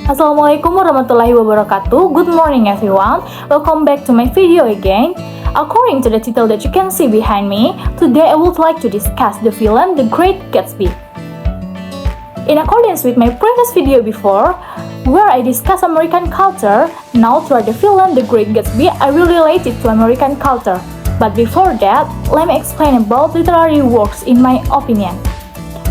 Assalamualaikum warahmatullahi wabarakatuh. Good morning everyone. Welcome back to my video again. According to the title that you can see behind me, today I would like to discuss the film The Great Gatsby. In accordance with my previous video before, where I discuss American culture, now through the film The Great Gatsby, I will relate it to American culture. But before that, let me explain about literary works in my opinion.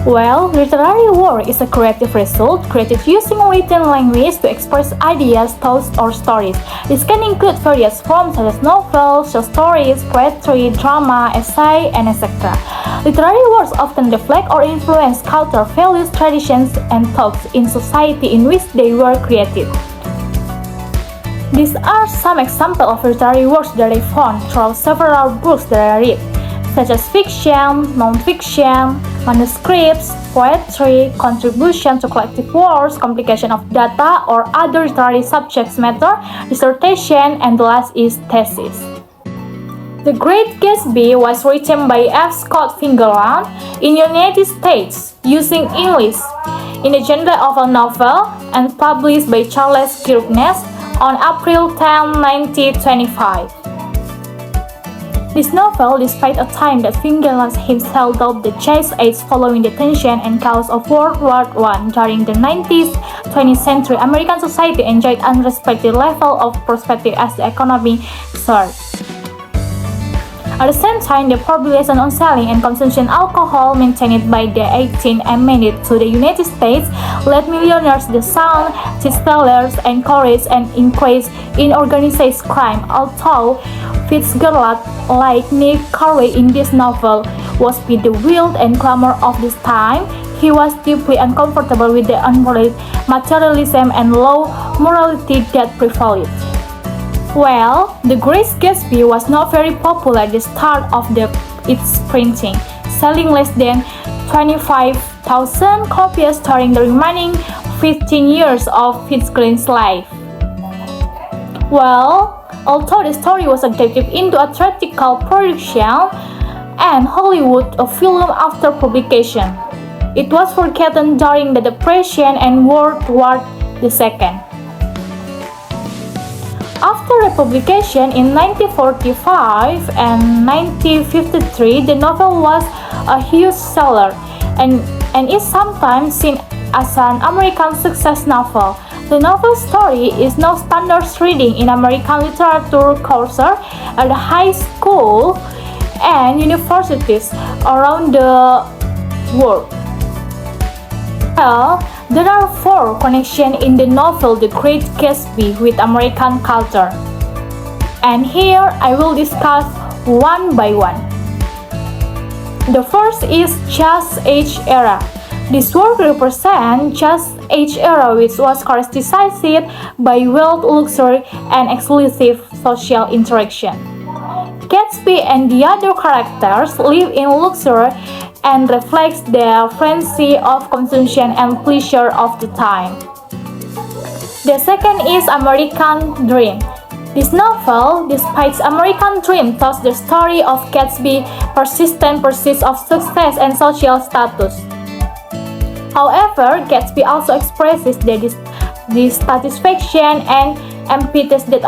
Well, literary work is a creative result created using written language to express ideas, thoughts, or stories. This can include various forms such as novels, short stories, poetry, drama, essay, and etc. Literary works often reflect or influence culture, values, traditions, and thoughts in society in which they were created. These are some examples of literary works that I found throughout several books that I read, such as fiction, non-fiction, manuscripts, poetry, contribution to collective works, complication of data or other literary subject matter, dissertation, and the last is thesis. The Great Gatsby was written by F. Scott Fitzgerald in United States using English in the genre of a novel and published by Charles Kirkness on April 10, 1925. This novel, despite a time that Fitzgerald himself thought the chase age following the tension and chaos of World War I during the 19th, 20th century, American society enjoyed unrespected level of prosperity as the economy soared. At the same time, the prohibition on selling and consumption alcohol maintained by the 18th Amendment to the United States led millionaires the sound, distillers, encourage and increase in organized crime. Although Fitzgerald, like Nick Carey in this novel, was with the will and clamor of this time, he was deeply uncomfortable with the unbridled materialism and low morality that prevailed. Well, The Great Gatsby was not very popular at the start of its printing, selling less than 25,000 copies during the remaining 15 years of Fitzgerald's life. Well, although the story was adapted into a theatrical production and Hollywood a film after publication, it was forgotten during the Depression and World War II. After the publication in 1945 and 1953, the novel was a huge seller and is sometimes seen as an American success novel. The novel's story is now standard reading in American literature courses at high school and universities around the world. Well, there are four connections in the novel The Great Gatsby with American culture, and here I will discuss one by one. The first is Just Age era. This work represents Just Age era, which was characterized by wealth, luxury, and exclusive social interaction. Gatsby and the other characters live in luxury and reflects the frenzy of consumption and pleasure of the time. The second is American Dream. This novel, despite American Dream, tells the story of Gatsby's persistent pursuit of success and social status. However, Gatsby also expresses the dissatisfaction and emptiness that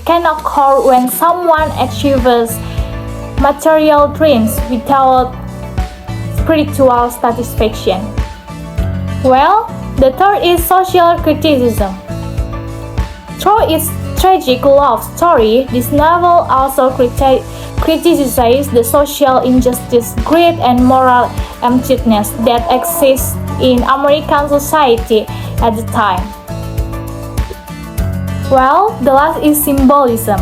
can occur when someone achieves material dreams without spiritual satisfaction. Well, the third is social criticism. Through its tragic love story, this novel also criticizes the social injustice, greed, and moral emptiness that exists in American society at the time. Well, the last is symbolism.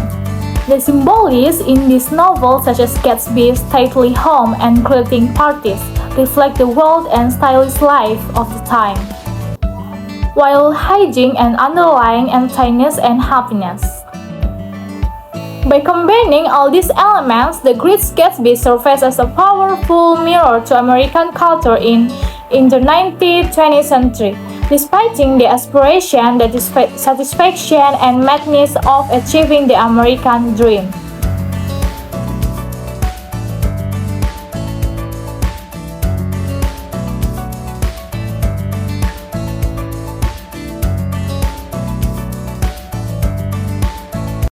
The symbolism in this novel, such as Gatsby's stately home and clothing parties, reflect the wealth and stylish life of the time, while hiding an underlying emptiness and happiness. By combining all these elements, The Great Gatsby serves as a powerful mirror to American culture in the 19th, 20th century. Despite the aspiration, the satisfaction, and madness of achieving the American dream.